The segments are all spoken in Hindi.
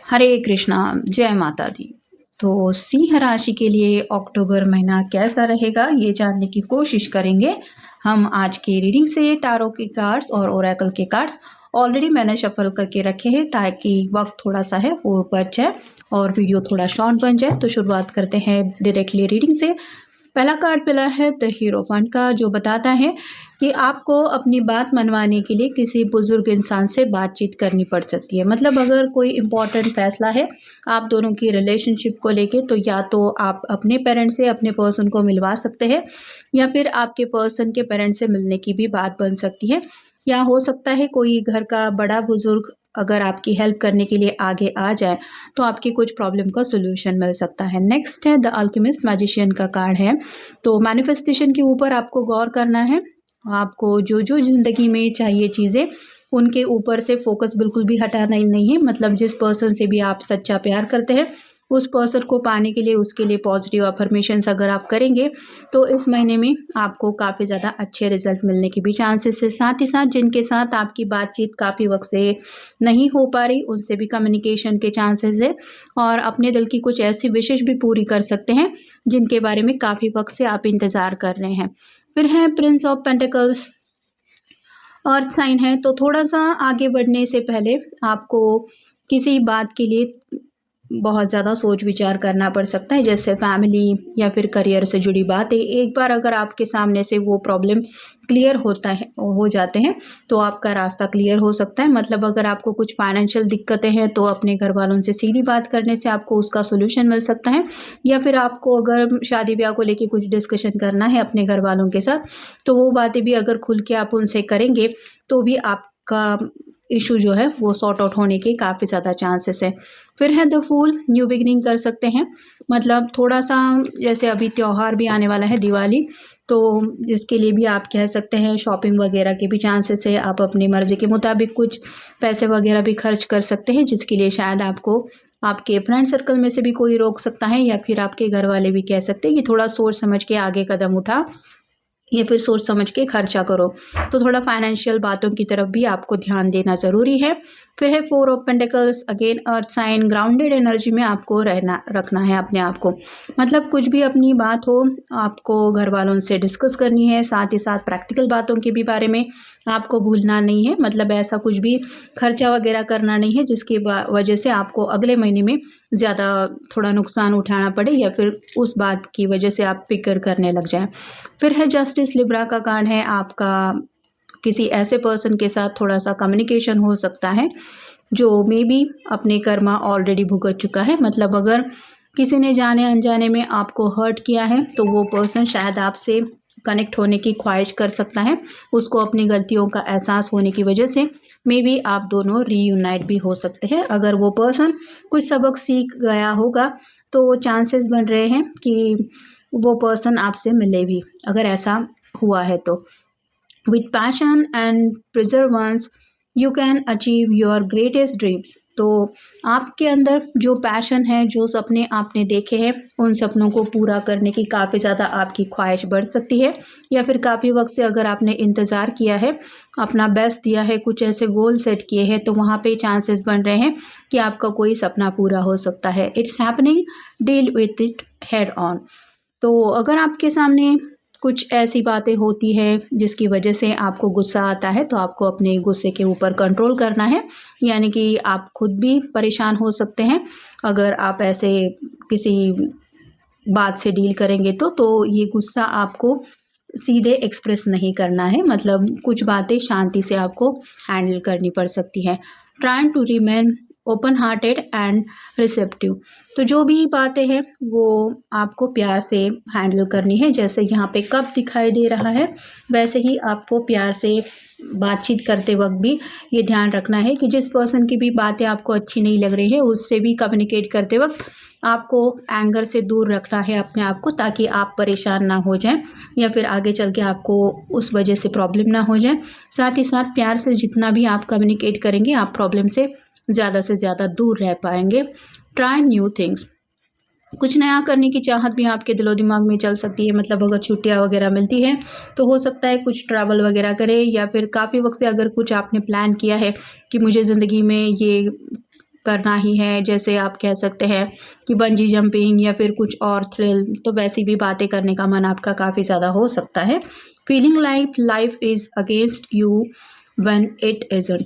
हरे कृष्णा, जय माता दी। तो सिंह राशि के लिए अक्टूबर महीना कैसा रहेगा ये जानने की कोशिश करेंगे हम आज के रीडिंग से। टारो के कार्ड्स और ओरेकल के कार्ड्स ऑलरेडी मैंने शफल करके रखे हैं ताकि वक्त थोड़ा सा है वो बच जाए और वीडियो थोड़ा शॉर्ट बन जाए। तो शुरुआत करते हैं डायरेक्टली रीडिंग से। पहला कार्ड मिला है द हीरोफेंट का, जो बताता है कि आपको अपनी बात मनवाने के लिए किसी बुजुर्ग इंसान से बातचीत करनी पड़ सकती है। मतलब अगर कोई इम्पोर्टेंट फैसला है आप दोनों की रिलेशनशिप को लेके, तो या तो आप अपने पेरेंट्स से अपने पर्सन को मिलवा सकते हैं या फिर आपके पर्सन के पेरेंट्स से मिलने की भी बात बन सकती है। या हो सकता है कोई घर का बड़ा बुजुर्ग अगर आपकी हेल्प करने के लिए आगे आ जाए तो आपकी कुछ प्रॉब्लम का सोल्यूशन मिल सकता है। नेक्स्ट है द अल्केमिस्ट मैजिशियन का कार्ड है। तो मैनिफेस्टेशन के ऊपर आपको गौर करना है। आपको जो जो ज़िंदगी में चाहिए चीज़ें उनके ऊपर से फोकस बिल्कुल भी हटाना ही नहीं है। मतलब जिस पर्सन से भी आप सच्चा प्यार करते हैं उस पर्सन को पाने के लिए उसके लिए पॉजिटिव अफर्मेशंस अगर आप करेंगे तो इस महीने में आपको काफ़ी ज़्यादा अच्छे रिजल्ट मिलने की भी चांसेस है। साथ ही साथ जिनके साथ आपकी बातचीत काफ़ी वक्त से नहीं हो पा रही उनसे भी कम्युनिकेशन के चांसेस है और अपने दिल की कुछ ऐसी विशेष भी पूरी कर सकते हैं जिनके बारे में काफ़ी वक्त से आप इंतज़ार कर रहे हैं। फिर है prince of pentacles, earth sign है। तो थोड़ा सा आगे बढ़ने से पहले आपको किसी बात के लिए बहुत ज़्यादा सोच विचार करना पड़ सकता है, जैसे फैमिली या फिर करियर से जुड़ी बातें। एक बार अगर आपके सामने से वो प्रॉब्लम क्लियर हो जाते हैं तो आपका रास्ता क्लियर हो सकता है। मतलब अगर आपको कुछ फाइनेंशियल दिक्कतें हैं तो अपने घर वालों से सीधी बात करने से आपको उसका सोल्यूशन मिल सकता है। या फिर आपको अगर शादी ब्याह को लेके कुछ डिस्कशन करना है अपने घर वालों के साथ तो वो बातें भी अगर खुल के आप उनसे करेंगे तो भी आपका इशू जो है वो सॉर्ट आउट होने के काफ़ी ज़्यादा चांसेस है। फिर है द फूल, न्यू बिगनिंग कर सकते हैं। मतलब थोड़ा सा जैसे अभी त्यौहार भी आने वाला है दिवाली, तो जिसके लिए भी आप कह सकते हैं शॉपिंग वगैरह के भी चांसेस है। आप अपनी मर्ज़ी के मुताबिक कुछ पैसे वगैरह भी खर्च कर सकते हैं जिसके लिए शायद आपको आपके फ्रेंड सर्कल में से भी कोई रोक सकता है या फिर आपके घर वाले भी कह सकते हैं कि थोड़ा सोच समझ के आगे कदम उठा या फिर सोच समझ के खर्चा करो। तो थोड़ा फाइनेंशियल बातों की तरफ भी आपको ध्यान देना ज़रूरी है। फिर है four of pentacles, again earth sign, grounded energy में आपको रखना है अपने आप को। मतलब कुछ भी अपनी बात हो आपको घर वालों से डिस्कस करनी है, साथ ही साथ प्रैक्टिकल बातों के भी बारे में आपको भूलना नहीं है। मतलब ऐसा कुछ भी खर्चा वगैरह करना नहीं है जिसकी वजह से आपको अगले महीने में ज़्यादा थोड़ा नुकसान उठाना पड़े या फिर उस बात की वजह से आप फिक्र करने लग जाएं। फिर है जस्टिस, लिब्रा का कार्ड है। आपका किसी ऐसे पर्सन के साथ थोड़ा सा कम्युनिकेशन हो सकता है जो मे बी अपने कर्मा ऑलरेडी भुगत चुका है। मतलब अगर किसी ने जाने अनजाने में आपको हर्ट किया है तो वो पर्सन शायद आपसे कनेक्ट होने की ख्वाहिश कर सकता है। उसको अपनी गलतियों का एहसास होने की वजह से मे बी आप दोनों रीयूनाइट भी हो सकते हैं। अगर वो पर्सन कुछ सबक सीख गया होगा तो चांसेस बन रहे हैं कि वो पर्सन आपसे मिले भी, अगर ऐसा हुआ है तो। With passion and प्रिजर्वेंस you can achieve your greatest dreams. तो आपके अंदर जो पैशन है, जो सपने आपने देखे हैं उन सपनों को पूरा करने की काफ़ी ज़्यादा आपकी ख्वाहिश बढ़ सकती है। या फिर काफ़ी वक्त से अगर आपने इंतज़ार किया है, अपना बेस्ट दिया है, कुछ ऐसे गोल सेट किए हैं तो वहाँ पे चांसेस बन रहे हैं कि आपका कोई सपना पूरा हो सकता है। It's happening, deal with it head on. तो अगर आपके सामने कुछ ऐसी बातें होती है जिसकी वजह से आपको गुस्सा आता है तो आपको अपने गुस्से के ऊपर कंट्रोल करना है। यानी कि आप खुद भी परेशान हो सकते हैं अगर आप ऐसे किसी बात से डील करेंगे तो ये गुस्सा आपको सीधे एक्सप्रेस नहीं करना है। मतलब कुछ बातें शांति से आपको हैंडल करनी पड़ सकती है। Trying to remain open hearted and receptive. तो जो भी बातें हैं वो आपको प्यार से हैंडल करनी है। जैसे यहाँ पे कप दिखाई दे रहा है वैसे ही आपको प्यार से बातचीत करते वक्त भी ये ध्यान रखना है कि जिस पर्सन की भी बातें आपको अच्छी नहीं लग रही है उससे भी कम्युनिकेट करते वक्त आपको एंगर से दूर रखना है अपने आप को, ताकि आप परेशान ना हो जाएं या फिर आगे चल के आपको उस वजह से प्रॉब्लम ना हो जाए। साथ ही साथ प्यार से जितना भी आप कम्युनिकेट करेंगे आप प्रॉब्लम से ज़्यादा दूर रह पाएंगे। ट्राई न्यू थिंग्स, कुछ नया करने की चाहत भी आपके दिलो दिमाग में चल सकती है। मतलब अगर छुट्टियां वगैरह मिलती है तो हो सकता है कुछ ट्रैवल वगैरह करें या फिर काफ़ी वक्त से अगर कुछ आपने प्लान किया है कि मुझे ज़िंदगी में ये करना ही है, जैसे आप कह सकते हैं कि बंजी जंपिंग या फिर कुछ और थ्रिल, तो वैसी भी बातें करने का मन आपका काफ़ी ज़्यादा हो सकता है। Feeling like life is against you when it isn't,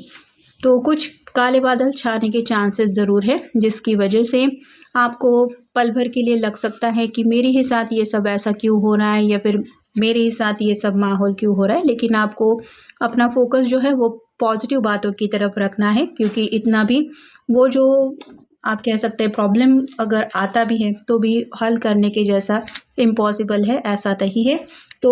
तो कुछ काले बादल छाने के चांसेस ज़रूर है, जिसकी वजह से आपको पल भर के लिए लग सकता है कि मेरे ही साथ ये सब ऐसा क्यों हो रहा है या फिर मेरे ही साथ ये सब माहौल क्यों हो रहा है। लेकिन आपको अपना फोकस जो है वो पॉजिटिव बातों की तरफ रखना है, क्योंकि इतना भी वो जो आप कह सकते हैं प्रॉब्लम अगर आता भी है तो भी हल करने के जैसा इम्पॉसिबल है, ऐसा नहीं है। तो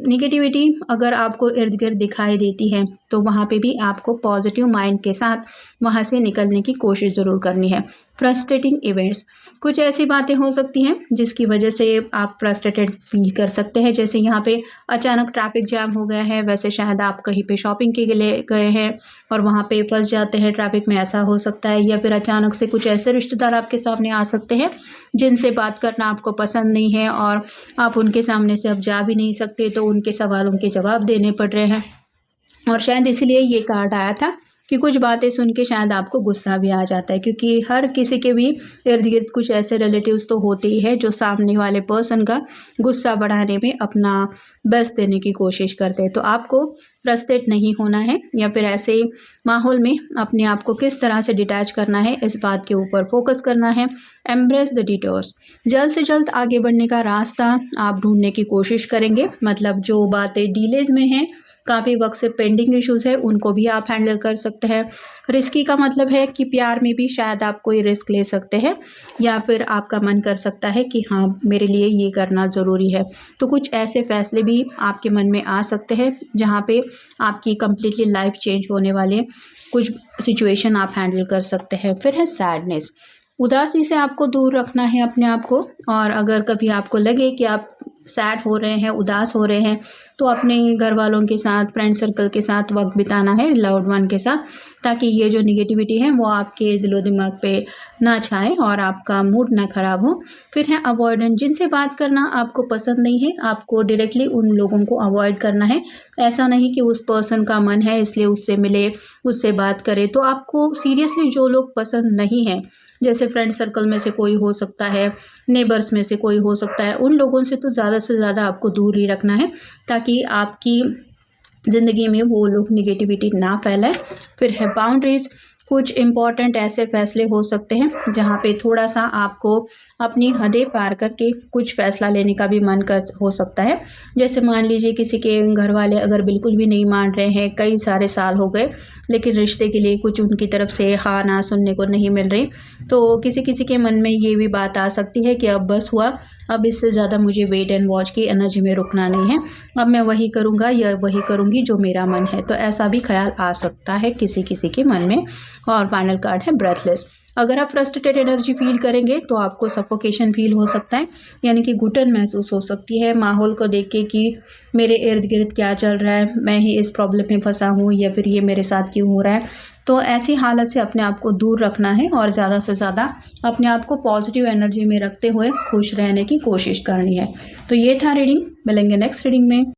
निगेटिविटी अगर आपको इर्द गिर्द दिखाई देती है तो वहाँ पे भी आपको पॉजिटिव माइंड के साथ वहाँ से निकलने की कोशिश ज़रूर करनी है। फ्रस्ट्रेटिंग इवेंट्स, कुछ ऐसी बातें हो सकती हैं जिसकी वजह से आप फ्रस्ट्रेटेड फील कर सकते हैं, जैसे यहाँ पे अचानक ट्रैफिक जैम हो गया है, वैसे शायद आप कहीं पे शॉपिंग के लिए गए हैं और वहाँ पे फंस जाते हैं ट्रैफिक में, ऐसा हो सकता है। या फिर अचानक से कुछ ऐसे रिश्तेदार आपके सामने आ सकते हैं जिनसे बात करना आपको पसंद नहीं है और आप उनके सामने से अब जा भी नहीं सकते, तो उनके सवालों के जवाब देने पड़ रहे हैं। और शायद इसलिए ये कार्ड आया था कि कुछ बातें सुन के शायद आपको गुस्सा भी आ जाता है, क्योंकि हर किसी के भी इर्द गिर्द कुछ ऐसे रिलेटिव्स तो होते ही है जो सामने वाले पर्सन का गुस्सा बढ़ाने में अपना बेस्ट देने की कोशिश करते हैं। तो आपको फ्रस्ट्रेट नहीं होना है या फिर ऐसे माहौल में अपने आप को किस तरह से डिटैच करना है, इस बात के ऊपर फोकस करना है। एम्ब्रेस द डिटोर्स, जल्द से जल्द आगे बढ़ने का रास्ता आप ढूंढने की कोशिश करेंगे, मतलब जो बातें डीलेज में हैं, काफ़ी वक्त से पेंडिंग इश्यूज़ है, उनको भी आप हैंडल कर सकते हैं। रिस्की का मतलब है कि प्यार में भी शायद आप कोई रिस्क ले सकते हैं या फिर आपका मन कर सकता है कि हाँ मेरे लिए ये करना ज़रूरी है। तो कुछ ऐसे फैसले भी आपके मन में आ सकते हैं जहाँ पे आपकी कंप्लीटली लाइफ चेंज होने वाले कुछ सिचुएशन आप हैंडल कर सकते हैं। फिर है सैडनेस, उदासी से आपको दूर रखना है अपने आप को, और अगर कभी आपको लगे कि आप सैड हो रहे हैं, उदास हो रहे हैं, तो अपने घर वालों के साथ, फ्रेंड सर्कल के साथ वक्त बिताना है, लव्ड वन के साथ, ताकि ये जो निगेटिविटी है वो आपके दिलो दिमाग पे ना छाए और आपका मूड ना ख़राब हो। फिर है अवॉइडेंट, जिनसे बात करना आपको पसंद नहीं है, आपको डायरेक्टली उन लोगों को अवॉइड करना है। ऐसा नहीं कि उस पर्सन का मन है इसलिए उससे मिले, उससे बात करें। तो आपको सीरियसली जो लोग पसंद नहीं हैं, जैसे फ्रेंड सर्कल में से कोई हो सकता है, नेबर्स में से कोई हो सकता है, उन लोगों से तो ज़्यादा से ज़्यादा आपको दूर ही रखना है ताकि आपकी ज़िंदगी में वो लोग निगेटिविटी ना फैलाए। फिर है बाउंड्रीज़, कुछ इम्पॉर्टेंट ऐसे फैसले हो सकते हैं जहाँ पे थोड़ा सा आपको अपनी हदें पार करके कुछ फ़ैसला लेने का भी मन कर हो सकता है। जैसे मान लीजिए किसी के घर वाले अगर बिल्कुल भी नहीं मान रहे हैं, कई सारे साल हो गए लेकिन रिश्ते के लिए कुछ उनकी तरफ से हाँ ना सुनने को नहीं मिल रही, तो किसी किसी के मन में ये भी बात आ सकती है कि अब बस हुआ, अब इससे ज़्यादा मुझे वेट एंड वॉच की एनर्जी में रुकना नहीं है, अब मैं वही करूँगा या वही करूँगी जो मेरा मन है। तो ऐसा भी ख्याल आ सकता है किसी किसी के मन में। और फाइनल कार्ड है ब्रेथलेस, अगर आप फ्रस्ट्रेटेड एनर्जी फील करेंगे तो आपको सफोकेशन फील हो सकता है, यानी कि घुटन महसूस हो सकती है माहौल को देख के कि मेरे इर्द गिर्द क्या चल रहा है, मैं ही इस प्रॉब्लम में फंसा हूँ या फिर ये मेरे साथ क्यों हो रहा है। तो ऐसी हालत से अपने आप को दूर रखना है और ज़्यादा से ज़्यादा अपने आप को पॉजिटिव एनर्जी में रखते हुए खुश रहने की कोशिश करनी है। तो ये था रीडिंग, मिलेंगे नेक्स्ट रीडिंग में।